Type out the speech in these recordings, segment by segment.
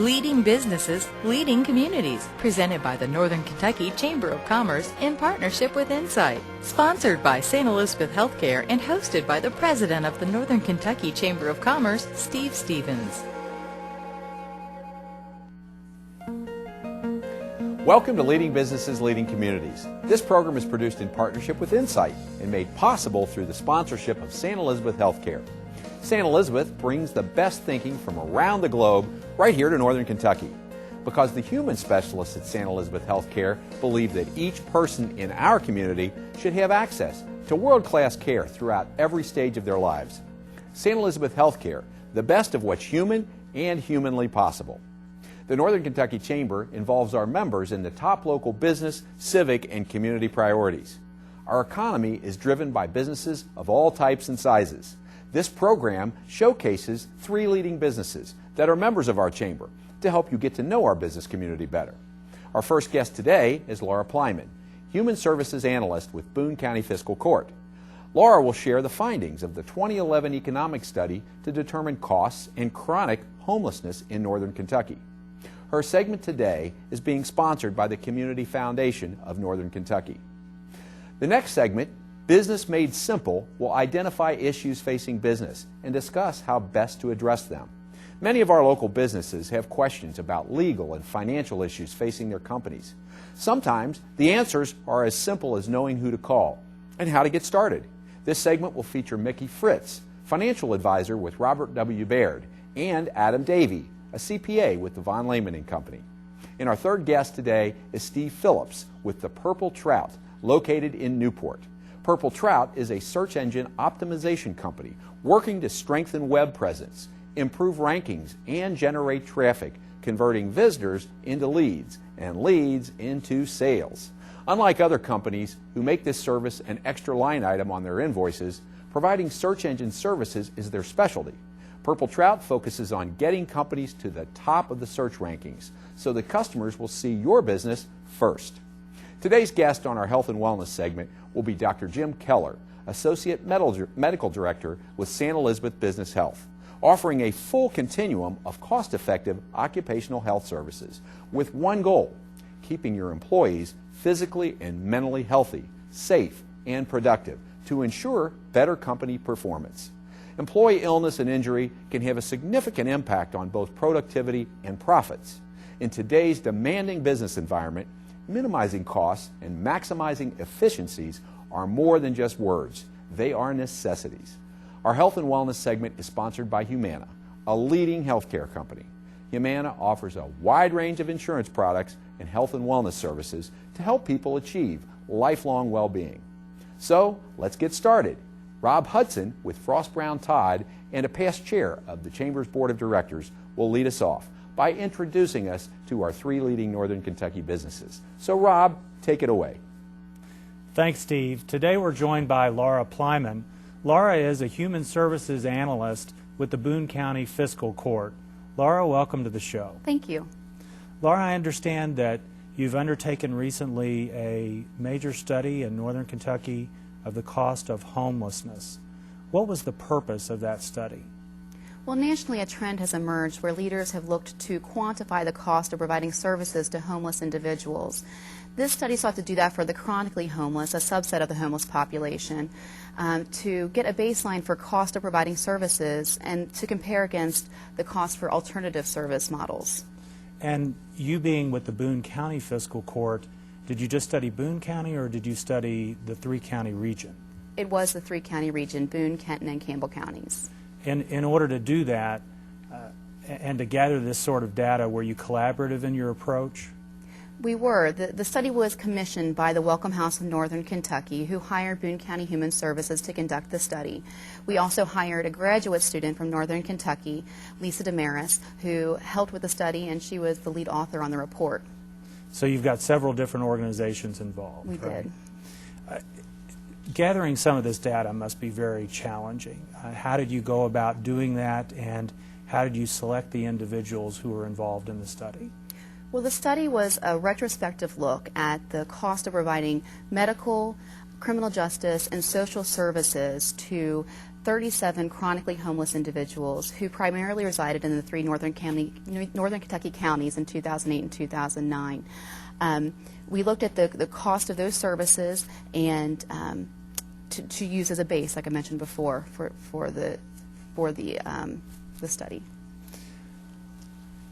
Leading Businesses, Leading Communities, presented by the Northern Kentucky Chamber of Commerce in partnership with Insight. Sponsored by St. Elizabeth Healthcare and hosted by the President of the Northern Kentucky Chamber of Commerce, Steve Stevens. Welcome to Leading Businesses, Leading Communities. This program is produced in partnership with Insight and made possible through the sponsorship of St. Elizabeth Healthcare. St. Elizabeth brings the best thinking from around the globe right here to Northern Kentucky. Because the human specialists at St. Elizabeth Healthcare believe that each person in our community should have access to world-class care throughout every stage of their lives. St. Elizabeth Healthcare, the best of what's human and humanly possible. The Northern Kentucky Chamber involves our members in the top local business, civic, and community priorities. Our economy is driven by businesses of all types and sizes. This program showcases 3 leading businesses that are members of our chamber to help you get to know our business community better. Our first guest today is Laura Plyman, Human Services Analyst with Boone County Fiscal Court. Laura will share the findings of the 2011 economic study to determine costs and chronic homelessness in Northern Kentucky. Her segment today is being sponsored by the Community Foundation of Northern Kentucky. The next segment, Business Made Simple, will identify issues facing business and discuss how best to address them. Many of our local businesses have questions about legal and financial issues facing their companies. Sometimes the answers are as simple as knowing who to call and how to get started. This segment will feature Mickey Fritz, financial advisor with Robert W. Baird, and Adam Davey, a CPA with the Von Lehman & Company. And our third guest today is Steve Phillips with the Purple TROUT, located in Newport. Purple TROUT is a search engine optimization company working to strengthen web presence, improve rankings, and generate traffic, converting visitors into leads and leads into sales. Unlike other companies who make this service an extra line item on their invoices, providing search engine services is their specialty. Purple TROUT focuses on getting companies to the top of the search rankings so that customers will see your business first. Today's guest on our Health and Wellness segment will be Dr. Jim Keller, Associate Medical Director with St. Elizabeth Business Health, offering a full continuum of cost-effective occupational health services with one goal: keeping your employees physically and mentally healthy, safe, and productive to ensure better company performance. Employee illness and injury can have a significant impact on both productivity and profits. In today's demanding business environment, minimizing costs and maximizing efficiencies are more than just words. They are necessities. Our Health and Wellness segment is sponsored by Humana, a leading healthcare company. Humana offers a wide range of insurance products and health and wellness services to help people achieve lifelong well-being. So, let's get started. Rob Hudson with Frost Brown Todd and a past chair of the Chamber's Board of Directors will lead us off by introducing us to our 3 leading Northern Kentucky businesses. So Rob, take it away. Thanks, Steve. Today we're joined by Laura Plyman. Laura is a Human Services Analyst with the Boone County Fiscal Court. Laura, welcome to the show. Thank you. Laura, I understand that you've undertaken recently a major study in Northern Kentucky of the cost of homelessness. What was the purpose of that study? Well, nationally, a trend has emerged where leaders have looked to quantify the cost of providing services to homeless individuals. This study sought to do that for the chronically homeless, a subset of the homeless population, to get a baseline for cost of providing services and to compare against the cost for alternative service models. And you being with the Boone County Fiscal Court, did you just study Boone County or did you study the 3-county region? It was the 3-county region, Boone, Kenton, and Campbell counties. In order to do that and to gather this sort of data, were you collaborative in your approach? We were. The study was commissioned by the Welcome House of Northern Kentucky, who hired Boone County Human Services to conduct the study. We also hired a graduate student from Northern Kentucky, Lisa Damaris, who helped with the study, and she was the lead author on the report. So you've got several different organizations involved. We did. Gathering some of this data must be very challenging. How did you go about doing that, and how did you select the individuals who were involved in the study? Well, the study was a retrospective look at the cost of providing medical, criminal justice, and social services to 37 chronically homeless individuals who primarily resided in the three northern Kentucky counties in 2008 and 2009. We looked at the cost of those services and to use as a base, like I mentioned before, for the study.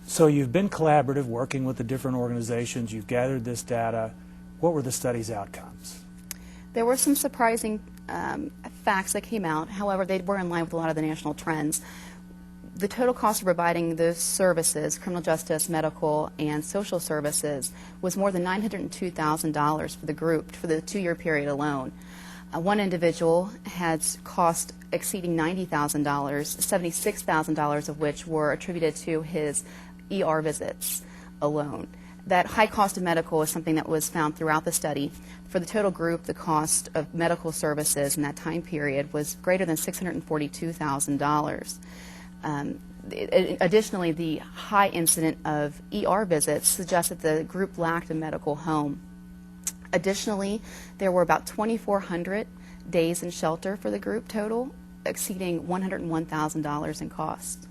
So you've been collaborative, working with the different organizations. You've gathered this data. What were the study's outcomes? There were some surprising facts that came out. However, they were in line with a lot of the national trends. The total cost of providing those services, criminal justice, medical, and social services, was more than $902,000 for the group for the 2-year period alone. One individual had cost exceeding $90,000, $76,000 of which were attributed to his ER visits alone. That high cost of medical is something that was found throughout the study. For the total group, the cost of medical services in that time period was greater than $642,000. Additionally, the high incident of ER visits suggests that the group lacked a medical home. Additionally, there were about 2,400 days in shelter for the group total, exceeding $101,000 in cost.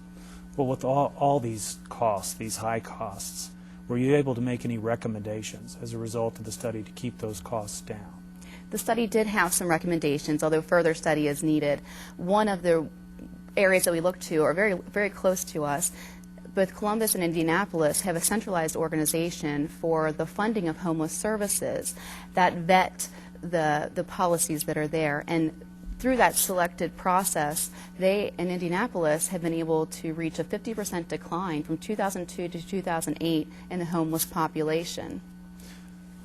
Well, with all these costs, these high costs, were you able to make any recommendations as a result of the study to keep those costs down? The study did have some recommendations, although further study is needed. One of the areas that we look to are very, very close to us. Both Columbus and Indianapolis have a centralized organization for the funding of homeless services that vet the policies that are there. And through that selected process, they in Indianapolis have been able to reach a 50% decline from 2002 to 2008 in the homeless population.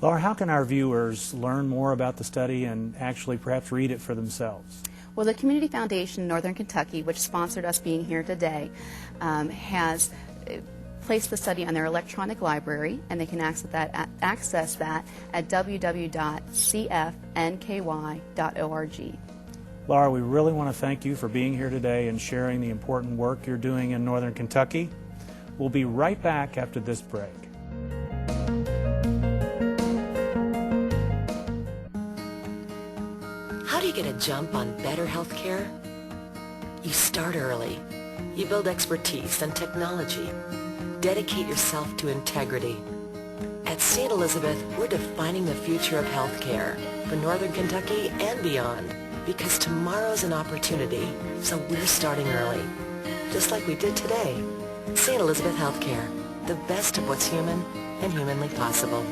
Laura, how can our viewers learn more about the study and actually perhaps read it for themselves? Well, the Community Foundation in Northern Kentucky, which sponsored us being here today, has placed the study on their electronic library, and they can access that at www.cfnky.org. Laura, we really want to thank you for being here today and sharing the important work you're doing in Northern Kentucky. We'll be right back after this break. How do you get a jump on better health care? You start early. You build expertise and technology. Dedicate yourself to integrity. At St. Elizabeth, we're defining the future of health care for Northern Kentucky and beyond, because tomorrow's an opportunity, so we're starting early. Just like we did today. St. Elizabeth Healthcare, the best of what's human and humanly possible.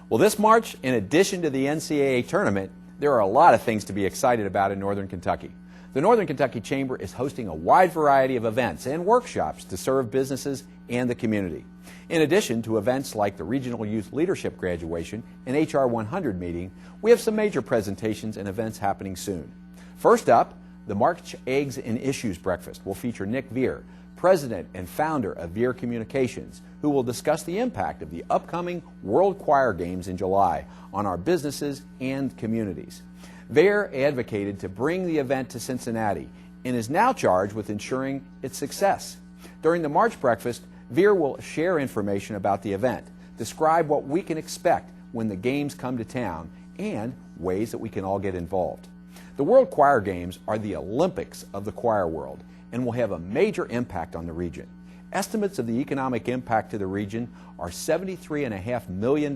Well, this March, in addition to the NCAA tournament, there are a lot of things to be excited about in Northern Kentucky. The Northern Kentucky Chamber is hosting a wide variety of events and workshops to serve businesses and the community. In addition to events like the Regional Youth Leadership Graduation and HR 100 meeting, we have some major presentations and events happening soon. First up, the March Eggs and Issues Breakfast will feature Nick Veer, President and founder of Veer Communications, who will discuss the impact of the upcoming World Choir Games in July on our businesses and communities. Veer advocated to bring the event to Cincinnati and is now charged with ensuring its success. During the March breakfast, Veer will share information about the event, describe what we can expect when the games come to town, and ways that we can all get involved. The World Choir Games are the Olympics of the choir world and will have a major impact on the region. Estimates of the economic impact to the region are $73.5 million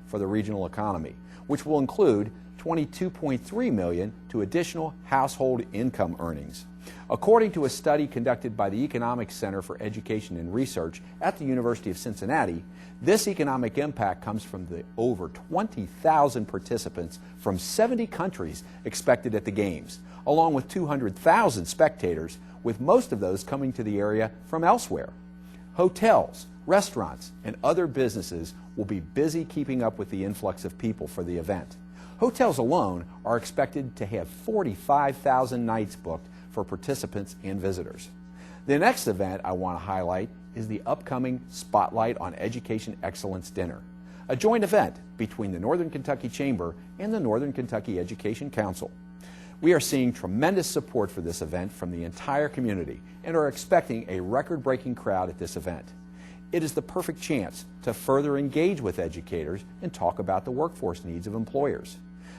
for the regional economy, which will include $22.3 million to additional household income earnings. According to a study conducted by the Economic Center for Education and Research at the University of Cincinnati, this economic impact comes from the over 20,000 participants from 70 countries expected at the Games, along with 200,000 spectators, with most of those coming to the area from elsewhere. Hotels, restaurants, and other businesses will be busy keeping up with the influx of people for the event. Hotels alone are expected to have 45,000 nights booked for participants and visitors. The next event I want to highlight is the upcoming Spotlight on Education Excellence Dinner, a joint event between the Northern Kentucky Chamber and the Northern Kentucky Education Council. We are seeing tremendous support for this event from the entire community and are expecting a record-breaking crowd at this event. It is the perfect chance to further engage with educators and talk about the workforce needs of employers.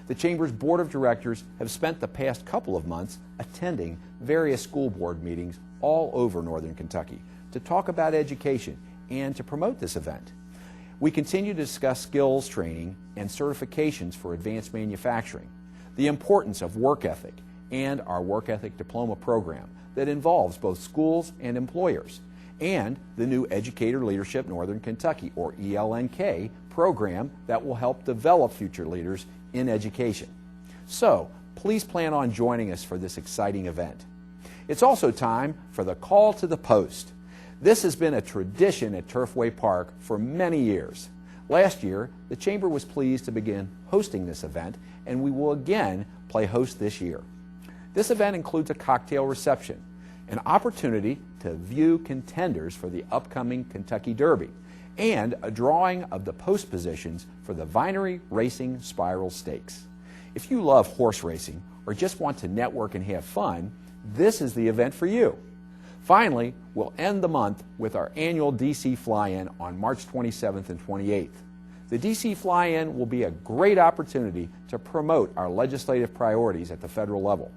The Chamber's Board of Directors have spent the past couple of months attending various school board meetings all over Northern Kentucky to talk about education and to promote this event. We continue to discuss skills training and certifications for advanced manufacturing, the importance of work ethic, and our work ethic diploma program that involves both schools and employers, and the new Educator Leadership Northern Kentucky, or ELNK, program that will help develop future leaders in education. So, please plan on joining us for this exciting event. It's also time for the Call to the Post. This has been a tradition at Turfway Park for many years. Last year, the Chamber was pleased to begin hosting this event, and we will again play host this year. This event includes a cocktail reception, an opportunity to view contenders for the upcoming Kentucky Derby, and a drawing of the post positions for the Vinery Racing Spiral Stakes. If you love horse racing or just want to network and have fun, this is the event for you. Finally, we'll end the month with our annual DC Fly-In on March 27th and 28th. The DC Fly-In will be a great opportunity to promote our legislative priorities at the federal level.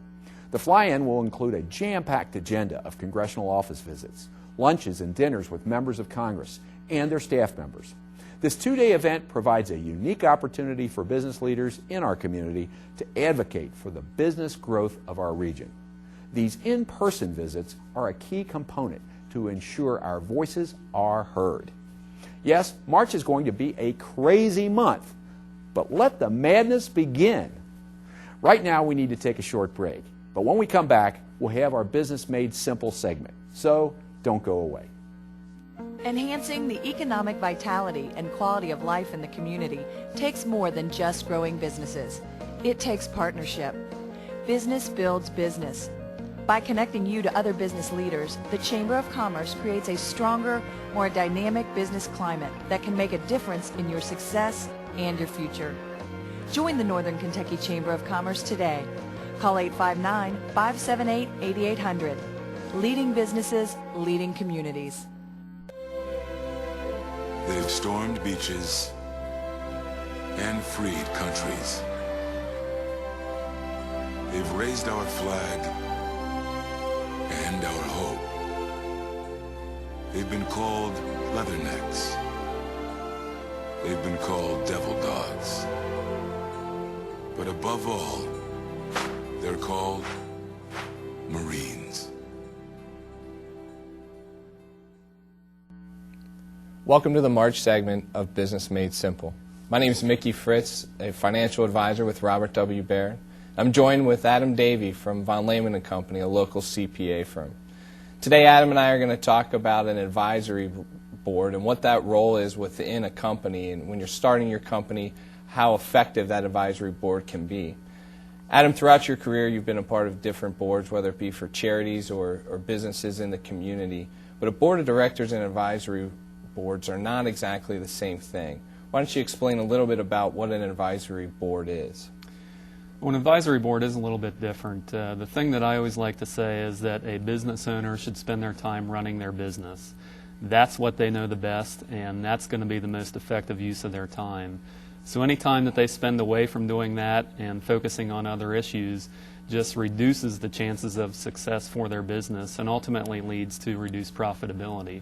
The Fly-In will include a jam-packed agenda of congressional office visits, lunches and dinners with members of Congress and their staff members. This two-day event provides a unique opportunity for business leaders in our community to advocate for the business growth of our region. These in-person visits are a key component to ensure our voices are heard. Yes, March is going to be a crazy month, but let the madness begin. Right now, we need to take a short break, but when we come back, we'll have our Business Made Simple segment, so don't go away. Enhancing the economic vitality and quality of life in the community takes more than just growing businesses. It takes partnership. Business builds business. By connecting you to other business leaders, the Chamber of Commerce creates a stronger, more dynamic business climate that can make a difference in your success and your future. Join the Northern Kentucky Chamber of Commerce today. Call 859-578-8800. Leading businesses, leading communities. They've stormed beaches and freed countries. They've raised our flag and our hope. They've been called leathernecks. They've been called devil dogs. But above all, they're called Marines. Welcome to the March segment of Business Made Simple. My name is Mickey Fritz, a financial advisor with Robert W. Baird. I'm joined with Adam Davey from Von Lehman & Company, a local CPA firm. Today, Adam and I are going to talk about an advisory board and what that role is within a company, and when you're starting your company, how effective that advisory board can be. Adam, throughout your career, you've been a part of different boards, whether it be for charities or businesses in the community. But a board of directors and advisory boards are not exactly the same thing. Why don't you explain a little bit about what an advisory board is? Well, an advisory board is a little bit different. The thing that I always like to say is that a business owner should spend their time running their business. That's what they know the best, and that's going to be the most effective use of their time. So any time that they spend away from doing that and focusing on other issues just reduces the chances of success for their business and ultimately leads to reduced profitability.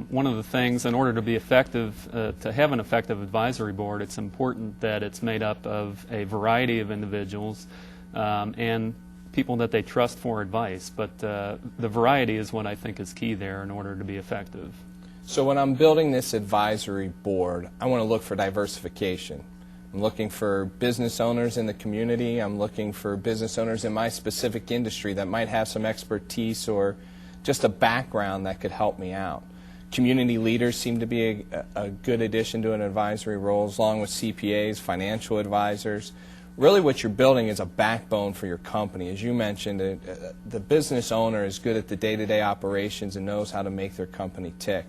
One of the things, in order to be effective, to have an effective advisory board, it's important that it's made up of a variety of individuals and people that they trust for advice. But the variety is what I think is key there in order to be effective. So when I'm building this advisory board, I want to look for diversification. I'm looking for business owners in the community. I'm looking for business owners in my specific industry that might have some expertise or just a background that could help me out. Community leaders seem to be a good addition to an advisory role, along with CPAs, financial advisors. Really what you're building is a backbone for your company. As you mentioned, the business owner is good at the day-to-day operations and knows how to make their company tick.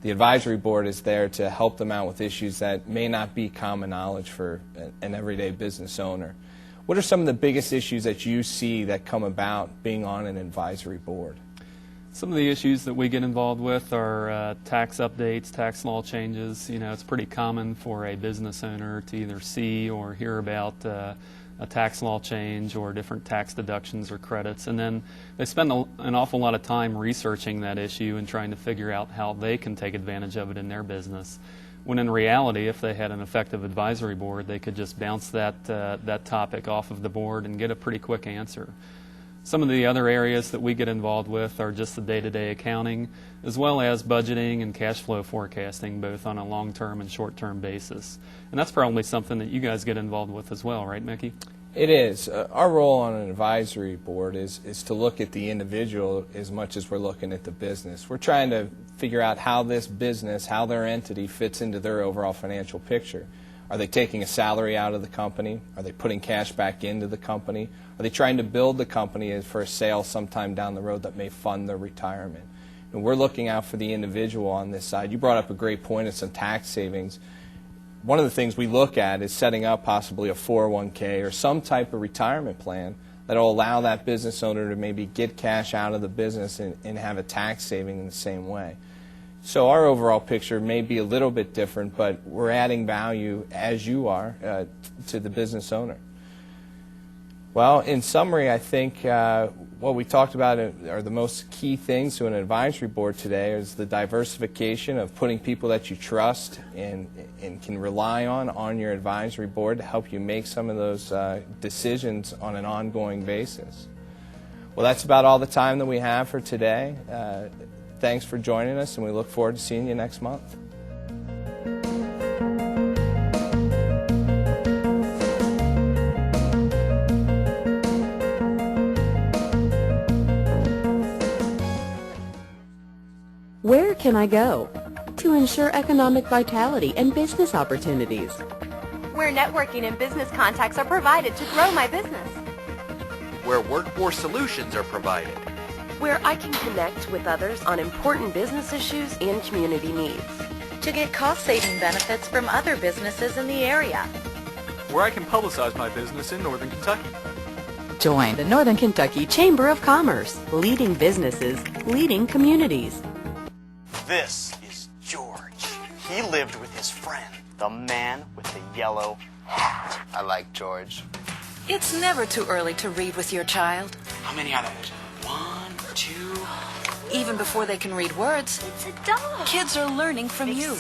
The advisory board is there to help them out with issues that may not be common knowledge for an everyday business owner. What are some of the biggest issues that you see that come about being on an advisory board? Some of the issues that we get involved with are tax updates, tax law changes. You know, it's pretty common for a business owner to either see or hear about a tax law change or different tax deductions or credits, and then they spend an awful lot of time researching that issue and trying to figure out how they can take advantage of it in their business. When in reality, if they had an effective advisory board, they could just bounce that topic off of the board and get a pretty quick answer. Some of the other areas that we get involved with are just the day-to-day accounting, as well as budgeting and cash flow forecasting, both on a long-term and short-term basis. And that's probably something that you guys get involved with as well, right, Mickey? It is. Our role on an advisory board is to look at the individual as much as we're looking at the business. We're trying to figure out how this business, how their entity fits into their overall financial picture. Are they taking a salary out of the company? Are they putting cash back into the company? Are they trying to build the company for a sale sometime down the road that may fund their retirement? And we're looking out for the individual on this side. You brought up a great point of some tax savings. One of the things we look at is setting up possibly a 401k or some type of retirement plan that will allow that business owner to maybe get cash out of the business and have a tax saving in the same way. So our overall picture may be a little bit different, but we're adding value, as you are, to the business owner. Well, in summary, I think what we talked about are the most key things to an advisory board today is the diversification of putting people that you trust and can rely on your advisory board to help you make some of those decisions on an ongoing basis. Well, that's about all the time that we have for today. Thanks for joining us, and we look forward to seeing you next month. Where can I go to ensure economic vitality and business opportunities? Where networking and business contacts are provided to grow my business. Where workforce solutions are provided. Where I can connect with others on important business issues and community needs. To get cost-saving benefits from other businesses in the area. Where I can publicize my business in Northern Kentucky. Join the Northern Kentucky Chamber of Commerce, leading businesses, leading communities. This is George. He lived with his friend, the man with the yellow hat. I like George. It's never too early to read with your child. How many are there? 1, 2... Even before they can read words. It's a dog. Kids are learning from you,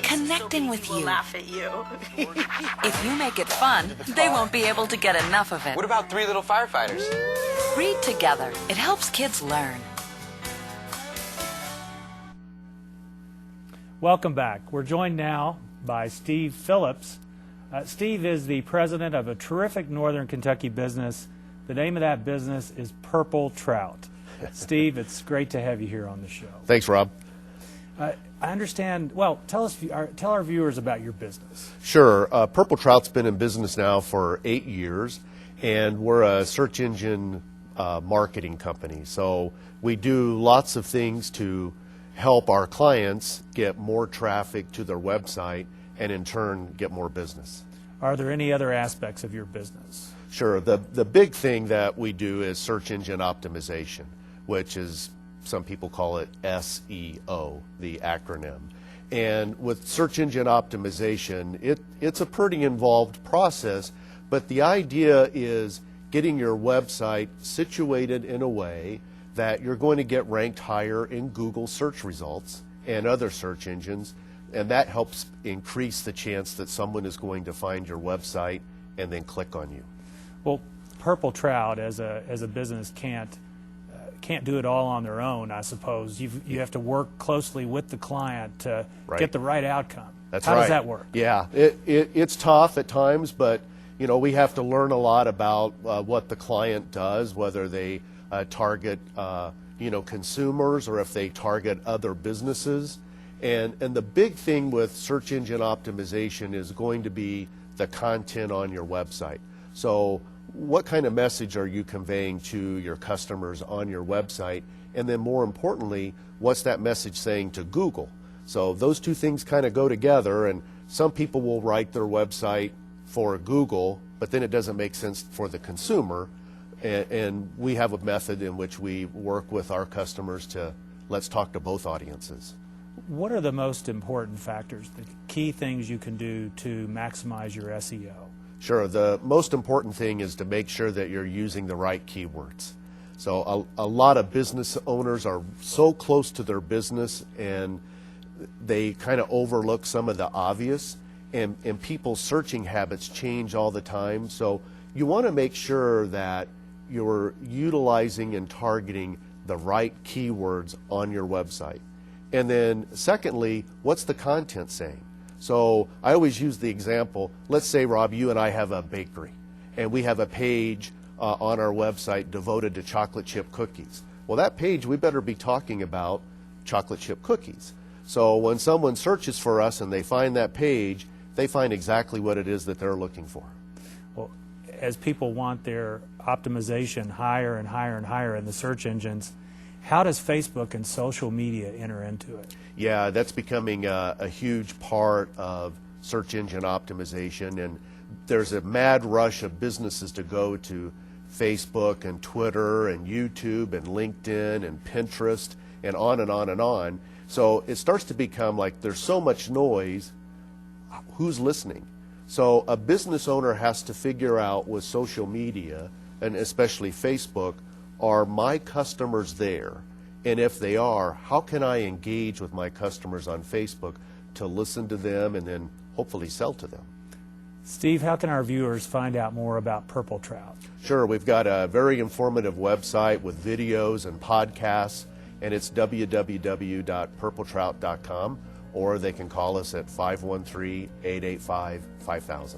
connecting with you. Laugh at you. If you make it fun, they won't be able to get enough of it. What about Three Little Firefighters? Read together. It helps kids learn. Welcome back. We're joined now by Steve Phillips. Steve is the president of a terrific Northern Kentucky business. The name of that business is Purple Trout. Steve, it's great to have you here on the show. Thanks, Rob. I understand. Well, tell our viewers about your business. Sure. Purple Trout's been in business now for 8 years, and we're a search engine marketing company. So we do lots of things to help our clients get more traffic to their website and in turn get more business. Are there any other aspects of your business? Sure. The big thing that we do is search engine optimization, which is, some people call it SEO, the acronym. And with search engine optimization, it's a pretty involved process, but the idea is getting your website situated in a way that you're going to get ranked higher in Google search results and other search engines, and that helps increase the chance that someone is going to find your website and then click on you. Well, Purple Trout as a business can't do it all on their own, I suppose. You have to work closely with the client to get the right outcome. That's How right. does that work? Yeah, it's tough at times, but you know, we have to learn a lot about what the client does, whether they target consumers or if they target other businesses. And the big thing with search engine optimization is going to be the content on your website. So what kind of message are you conveying to your customers on your website? And then more importantly, what's that message saying to Google? So those two things kind of go together, and some people will write their website for Google, but then it doesn't make sense for the consumer. And we have a method in which we work with our customers to let's talk to both audiences. What are the most important factors, the key things you can do to maximize your SEO? Sure. The most important thing is to make sure that you're using the right keywords. So a lot of business owners are so close to their business and they kind of overlook some of the obvious, and people's searching habits change all the time. So you want to make sure that you're utilizing and targeting the right keywords on your website. And then secondly, what's the content saying? So I always use the example, let's say, Rob, you and I have a bakery, and we have a page on our website devoted to chocolate chip cookies. Well, that page, we better be talking about chocolate chip cookies. So when someone searches for us and they find that page, they find exactly what it is that they're looking for. Well, as people want their optimization higher and higher and higher in the search engines, how does Facebook and social media enter into it? Yeah, that's becoming a huge part of search engine optimization, and there's a mad rush of businesses to go to Facebook and Twitter and YouTube and LinkedIn and Pinterest and on and on and on. So it starts to become like there's so much noise, who's listening? So a business owner has to figure out with social media, and especially Facebook, are my customers there? And if they are, how can I engage with my customers on Facebook to listen to them and then hopefully sell to them? Steve, how can our viewers find out more about Purple Trout? Sure, we've got a very informative website with videos and podcasts, and it's www.purpletrout.com, or they can call us at 513-885-5000.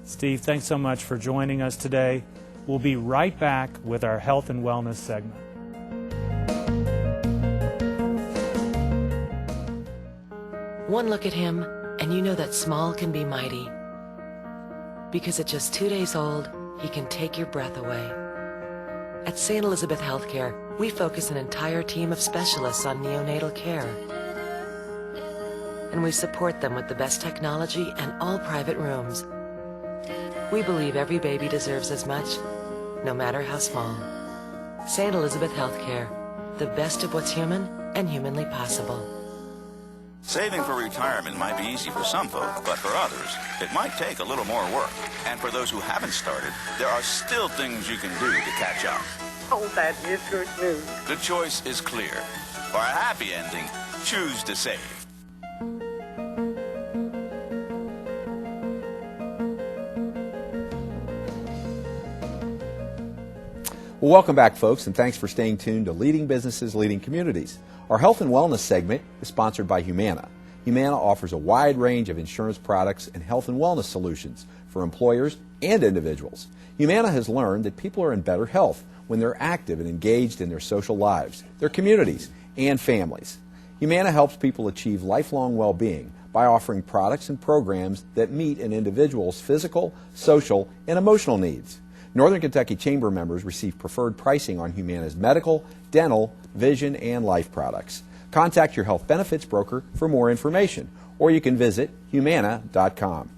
Steve, thanks so much for joining us today. We'll be right back with our health and wellness segment. One look at him, and you know that small can be mighty. Because at just 2 days old, he can take your breath away. At St. Elizabeth Healthcare, we focus an entire team of specialists on neonatal care. And we support them with the best technology and all private rooms. We believe every baby deserves as much, no matter how small. St. Elizabeth Healthcare, the best of what's human and humanly possible. Saving for retirement might be easy for some folk, but for others, it might take a little more work. And for those who haven't started, there are still things you can do to catch up. Oh, that is good news. The choice is clear. For a happy ending, choose to save. Well, welcome back, folks, and thanks for staying tuned to Leading Businesses, Leading Communities. Our health and wellness segment is sponsored by Humana. Humana offers a wide range of insurance products and health and wellness solutions for employers and individuals. Humana has learned that people are in better health when they're active and engaged in their social lives, their communities, and families. Humana helps people achieve lifelong well-being by offering products and programs that meet an individual's physical, social, and emotional needs. Northern Kentucky Chamber members receive preferred pricing on Humana's medical, dental, vision, and life products. Contact your health benefits broker for more information, or you can visit humana.com.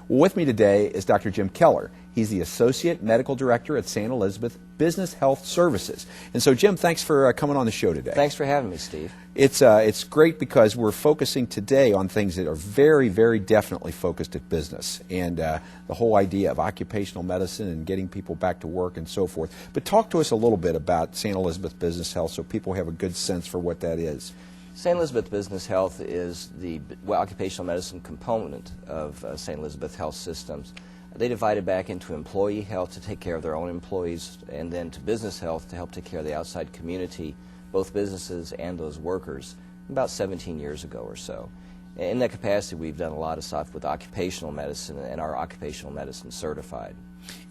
Well, with me today is Dr. Jim Keller. He's the Associate Medical Director at St. Elizabeth Business Health Services. And so, Jim, thanks for coming on the show today. Thanks for having me, Steve. It's great because we're focusing today on things that are very, very definitely focused at business, and the whole idea of occupational medicine and getting people back to work and so forth. But talk to us a little bit about St. Elizabeth Business Health so people have a good sense for what that is. St. Elizabeth Business Health is the occupational medicine component of St. Elizabeth Health Systems. They divided back into employee health to take care of their own employees, and then to business health to help take care of the outside community, both businesses and those workers, about 17 years ago or so. In that capacity, we've done a lot of stuff with occupational medicine and are occupational medicine certified.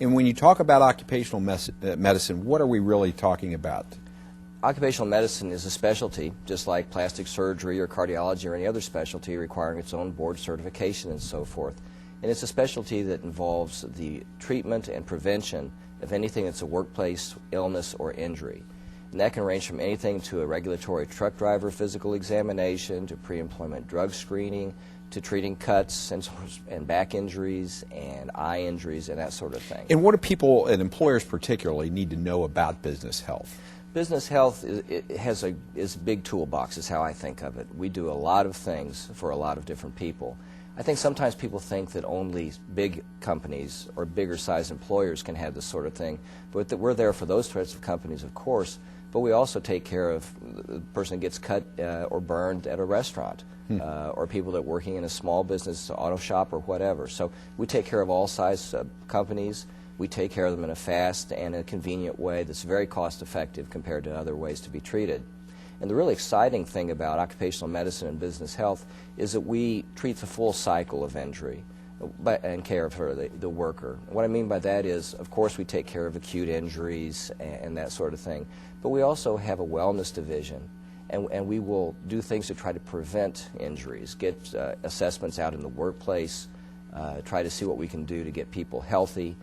And when you talk about occupational medicine, what are we really talking about? Occupational medicine is a specialty, just like plastic surgery or cardiology or any other specialty requiring its own board certification and so forth. And it's a specialty that involves the treatment and prevention of anything that's a workplace illness or injury. And that can range from anything to a regulatory truck driver physical examination, to pre-employment drug screening, to treating cuts and back injuries and eye injuries and that sort of thing. And what do people and employers particularly need to know about business health? Business health is a big toolbox, is how I think of it. We do a lot of things for a lot of different people. I think sometimes people think that only big companies or bigger size employers can have this sort of thing, but we're there for those types of companies, of course, but we also take care of the person that gets cut or burned at a restaurant. Or people that are working in a small business, auto shop or whatever. So we take care of all size companies. We take care of them in a fast and a convenient way that's very cost effective compared to other ways to be treated. And the really exciting thing about occupational medicine and business health is that we treat the full cycle of injury and care for the worker. What I mean by that is, of course, we take care of acute injuries and that sort of thing, but we also have a wellness division. And we will do things to try to prevent injuries, get assessments out in the workplace, try to see what we can do to get people healthy,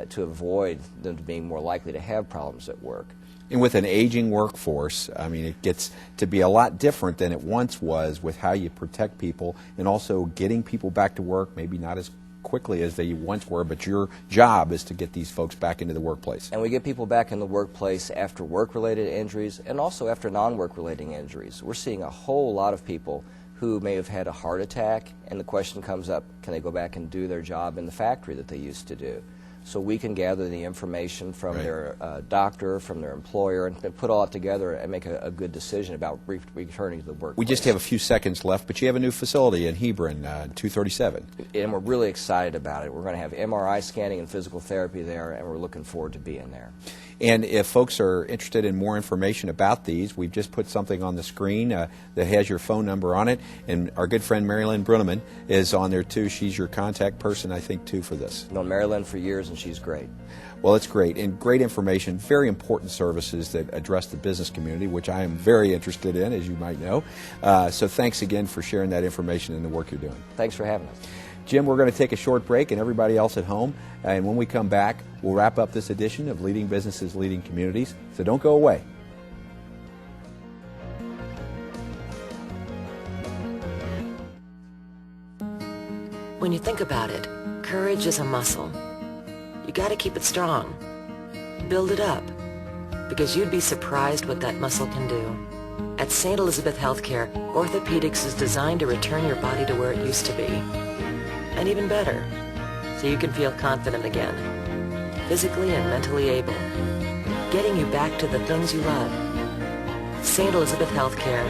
to avoid them being more likely to have problems at work. And with an aging workforce, I mean, it gets to be a lot different than it once was with how you protect people and also getting people back to work, maybe not as quickly as they once were, but your job is to get these folks back into the workplace. And we get people back in the workplace after work-related injuries and also after non-work-related injuries. We're seeing a whole lot of people who may have had a heart attack, and the question comes up, can they go back and do their job in the factory that they used to do? So we can gather the information from their doctor, from their employer, and put all it together and make a good decision about returning to the workplace. We just have a few seconds left, but you have a new facility in Hebron, 237. And we're really excited about it. We're going to have MRI scanning and physical therapy there, and we're looking forward to being there. And if folks are interested in more information about these, we've just put something on the screen that has your phone number on it. And our good friend Marilyn Bruneman is on there too. She's your contact person, I think, too, for this. Known Marilyn for years, and she's great. Well, it's great, and great information, very important services that address the business community, which I am very interested in, as you might know. So thanks again for sharing that information and the work you're doing. Thanks for having us. Jim, we're going to take a short break, and everybody else at home, and when we come back, we'll wrap up this edition of Leading Businesses, Leading Communities, so don't go away. When you think about it, courage is a muscle. You got to keep it strong. Build it up, because you'd be surprised what that muscle can do. At St. Elizabeth Healthcare, orthopedics is designed to return your body to where it used to be. And even better, so you can feel confident again, physically and mentally able, getting you back to the things you love. St. Elizabeth Healthcare,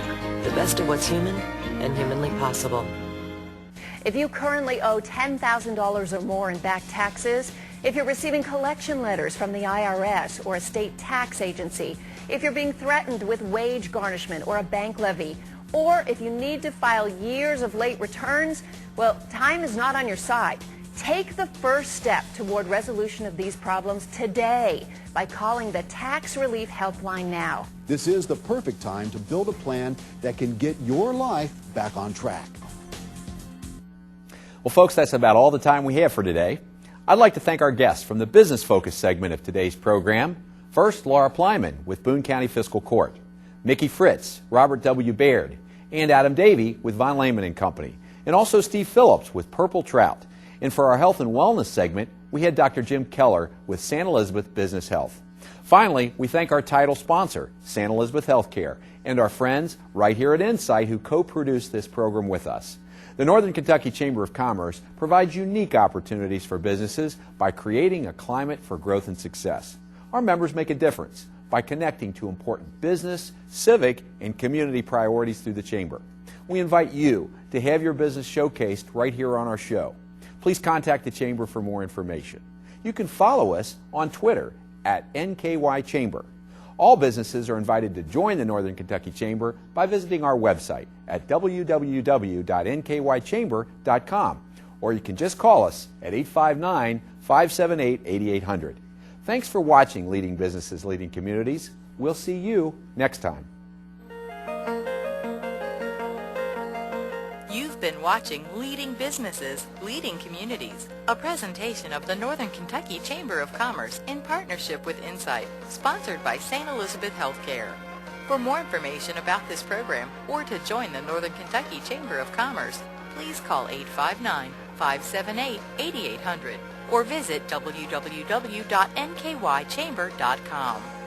the best of what's human and humanly possible. If you currently owe $10,000 or more in back taxes, if you're receiving collection letters from the IRS or a state tax agency, if you're being threatened with wage garnishment or a bank levy, or if you need to file years of late returns, well, time is not on your side. Take the first step toward resolution of these problems today by calling the Tax Relief Helpline now. This is the perfect time to build a plan that can get your life back on track. Well, folks, that's about all the time we have for today. I'd like to thank our guests from the Business Focus segment of today's program. First, Laura Plyman with Boone County Fiscal Court, Mickey Fritz, Robert W. Baird, and Adam Davey with Von Lehman & Company, and also Steve Phillips with Purple Trout. And for our Health and Wellness segment, we had Dr. Jim Keller with St. Elizabeth Business Health. Finally, we thank our title sponsor, St. Elizabeth Healthcare, and our friends right here at Insight who co-produced this program with us. The Northern Kentucky Chamber of Commerce provides unique opportunities for businesses by creating a climate for growth and success. Our members make a difference by connecting to important business, civic, and community priorities through the Chamber. We invite you to have your business showcased right here on our show. Please contact the Chamber for more information. You can follow us on Twitter at NKY Chamber. All businesses are invited to join the Northern Kentucky Chamber by visiting our website at www.nkychamber.com, or you can just call us at 859-578-8800. Thanks for watching Leading Businesses, Leading Communities. We'll see you next time. You've been watching Leading Businesses, Leading Communities, a presentation of the Northern Kentucky Chamber of Commerce in partnership with Insight, sponsored by St. Elizabeth Healthcare. For more information about this program or to join the Northern Kentucky Chamber of Commerce, please call 859-578-8800 or visit www.nkychamber.com.